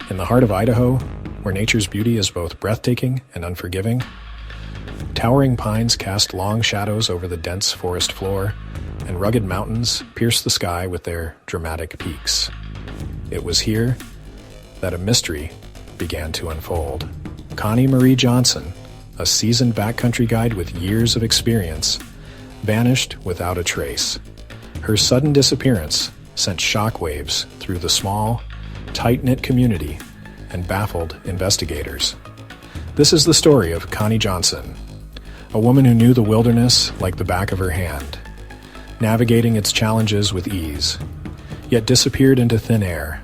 In the heart of Idaho, where nature's beauty is both breathtaking and unforgiving, towering pines cast long shadows over the dense forest floor, and rugged mountains pierce the sky with their dramatic peaks. It was here that a mystery began to unfold. Connie Marie Johnson, a seasoned backcountry guide with years of experience, vanished without a trace. Her sudden disappearance sent shockwaves through the small, tight-knit community and baffled investigators. This is the story of Connie Johnson, a woman who knew the wilderness like the back of her hand, navigating its challenges with ease, yet disappeared into thin air,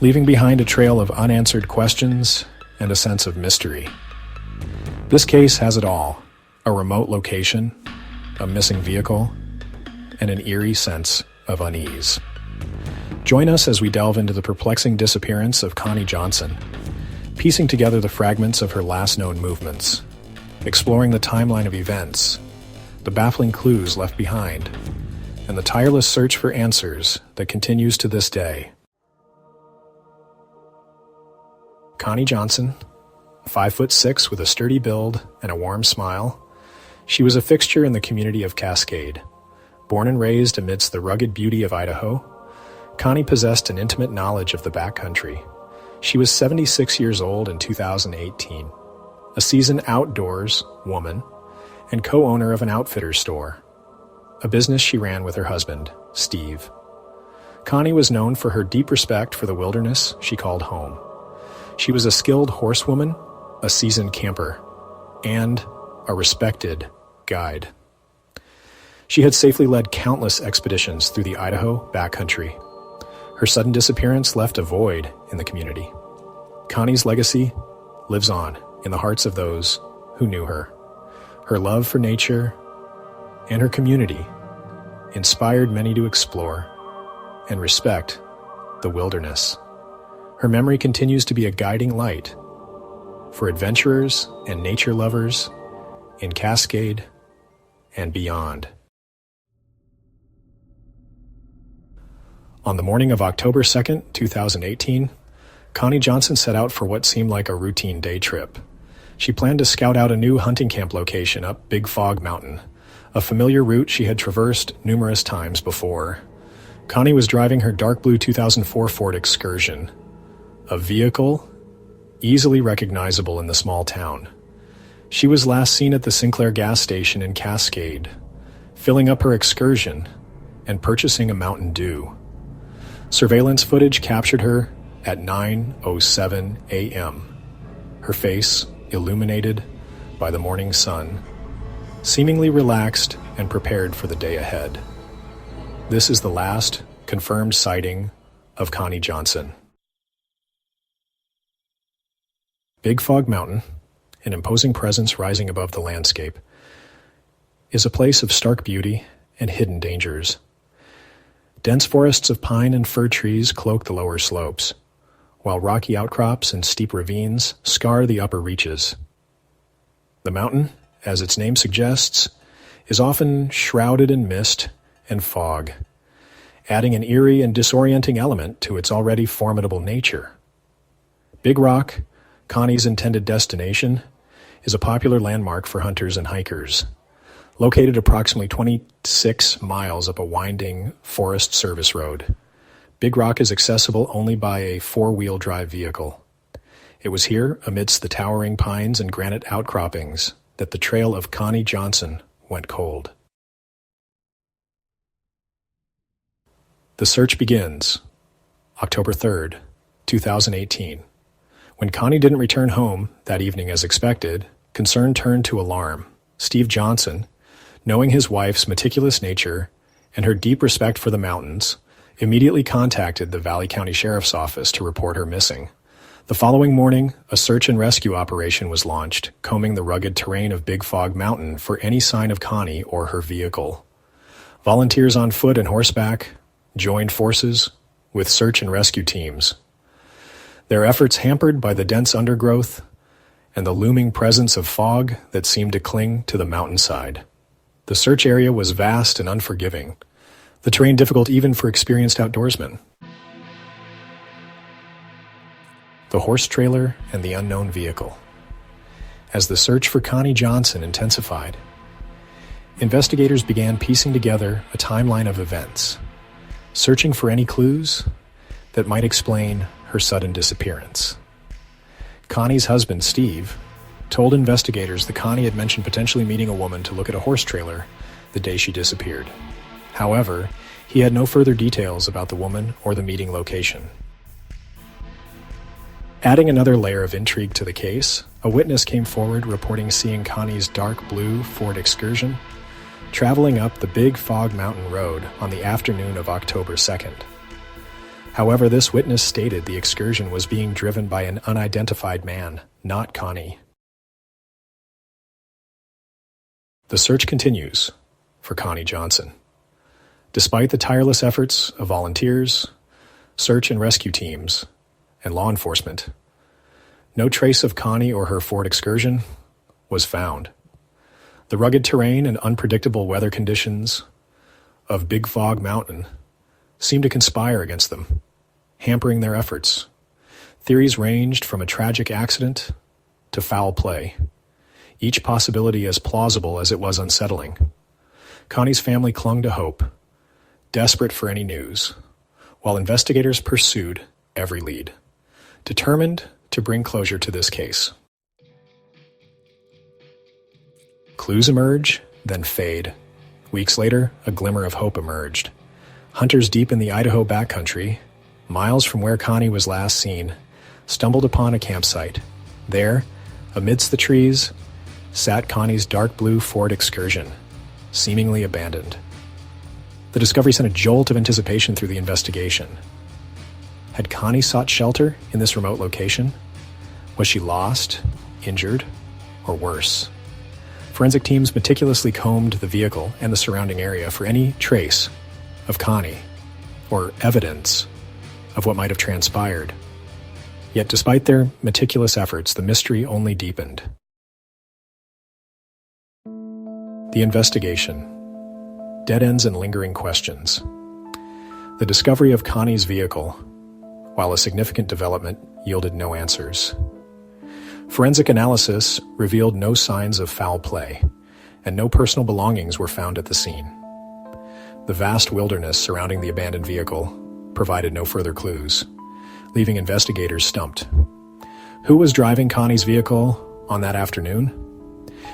leaving behind a trail of unanswered questions and a sense of mystery. This case has it all: a remote location, a missing vehicle, and an eerie sense of unease. Join us as we delve into the perplexing disappearance of Connie Johnson, piecing together the fragments of her last known movements, exploring the timeline of events, the baffling clues left behind, and the tireless search for answers that continues to this day. Connie Johnson, 5'6" with a sturdy build and a warm smile, she was a fixture in the community of Cascade. Born and raised amidst the rugged beauty of Idaho, Connie possessed an intimate knowledge of the backcountry. She was 76 years old in 2018, a seasoned outdoors woman and co-owner of an outfitters store, a business she ran with her husband, Steve. Connie was known for her deep respect for the wilderness she called home. She was a skilled horsewoman, a seasoned camper, and a respected guide. She had safely led countless expeditions through the Idaho backcountry. Her sudden disappearance left a void in the community. Connie's legacy lives on in the hearts of those who knew her. Her love for nature and her community inspired many to explore and respect the wilderness. Her memory continues to be a guiding light for adventurers and nature lovers in Cascade and beyond. On the morning of October 2nd, 2018, Connie Johnson set out for what seemed like a routine day trip. She planned to scout out a new hunting camp location up Big Fog Mountain, a familiar route she had traversed numerous times before. Connie was driving her dark blue 2004 Ford Excursion, a vehicle easily recognizable in the small town. She was last seen at the Sinclair gas station in Cascade, filling up her excursion and purchasing a Mountain Dew. Surveillance footage captured her at 9:07 a.m., her face illuminated by the morning sun, seemingly relaxed and prepared for the day ahead. This is the last confirmed sighting of Connie Johnson. Big Fog Mountain, an imposing presence rising above the landscape, is a place of stark beauty and hidden dangers. Dense forests of pine and fir trees cloak the lower slopes, while rocky outcrops and steep ravines scar the upper reaches. The mountain, as its name suggests, is often shrouded in mist and fog, adding an eerie and disorienting element to its already formidable nature. Big Rock, Connie's intended destination, is a popular landmark for hunters and hikers. Located approximately 26 miles up a winding Forest Service road, Big Rock is accessible only by a four-wheel drive vehicle. It was here, amidst the towering pines and granite outcroppings, that the trail of Connie Johnson went cold. The search begins October 3rd, 2018. When Connie didn't return home that evening as expected, concern turned to alarm. Steve Johnson, knowing his wife's meticulous nature and her deep respect for the mountains, immediately contacted the Valley County Sheriff's Office to report her missing. The following morning, a search and rescue operation was launched, combing the rugged terrain of Big Fog Mountain for any sign of Connie or her vehicle. Volunteers on foot and horseback joined forces with search and rescue teams, their efforts hampered by the dense undergrowth and the looming presence of fog that seemed to cling to the mountainside. The search area was vast and unforgiving, the terrain difficult even for experienced outdoorsmen. the horse trailer, and the unknown vehicle. As the search for Connie Johnson intensified, investigators began piecing together a timeline of events, searching for any clues that might explain her sudden disappearance. Connie's husband, Steve, told investigators that Connie had mentioned potentially meeting a woman to look at a horse trailer the day she disappeared. However, he had no further details about the woman or the meeting location. Adding another layer of intrigue to the case, a witness came forward reporting seeing Connie's dark blue Ford Excursion traveling up the Big Fog Mountain Road on the afternoon of October 2nd. However, this witness stated the excursion was being driven by an unidentified man, not Connie. The search continues for Connie Johnson. Despite the tireless efforts of volunteers, search and rescue teams, and law enforcement, no trace of Connie or her Ford Excursion was found. The rugged terrain and unpredictable weather conditions of Big Fog Mountain seemed to conspire against them, hampering their efforts. Theories ranged from a tragic accident to foul play, each possibility as plausible as it was unsettling. Connie's family clung to hope, desperate for any news, while investigators pursued every lead, determined to bring closure to this case. Clues emerge, then fade. Weeks later, a glimmer of hope emerged. Hunters deep in the Idaho backcountry, miles from where Connie was last seen, stumbled upon a campsite. There, amidst the trees, sat Connie's dark blue Ford Excursion, seemingly abandoned. The discovery sent a jolt of anticipation through the investigation. Had Connie sought shelter in this remote location? Was she lost, injured, or worse? Forensic teams meticulously combed the vehicle and the surrounding area for any trace of Connie or evidence of what might have transpired. Yet despite their meticulous efforts, the mystery only deepened. The investigation. Dead ends and lingering questions. The discovery of Connie's vehicle, while a significant development, yielded no answers. Forensic analysis revealed no signs of foul play, and no personal belongings were found at the scene. The vast wilderness surrounding the abandoned vehicle provided no further clues, leaving investigators stumped. Who was driving Connie's vehicle on that afternoon?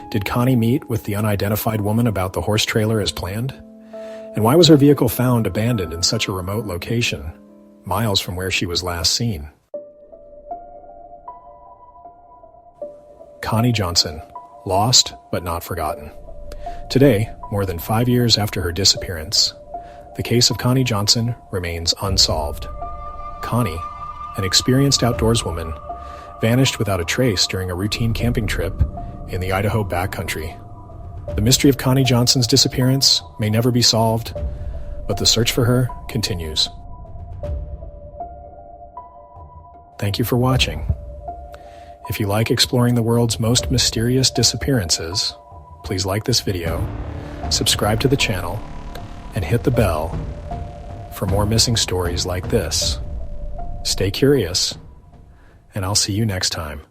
Did Connie meet with the unidentified woman about the horse trailer as planned? And why was her vehicle found abandoned in such a remote location, miles from where she was last seen? Connie Johnson, lost but not forgotten. Today, more than 5 years after her disappearance, the case of Connie Johnson remains unsolved. Connie, an experienced outdoorswoman, vanished without a trace during a routine camping trip in the Idaho backcountry. The mystery of Connie Johnson's disappearance may never be solved, but the search for her continues. Thank you for watching. If you like exploring the world's most mysterious disappearances, please like this video, subscribe to the channel, and hit the bell for more missing stories like this. Stay curious, and I'll see you next time.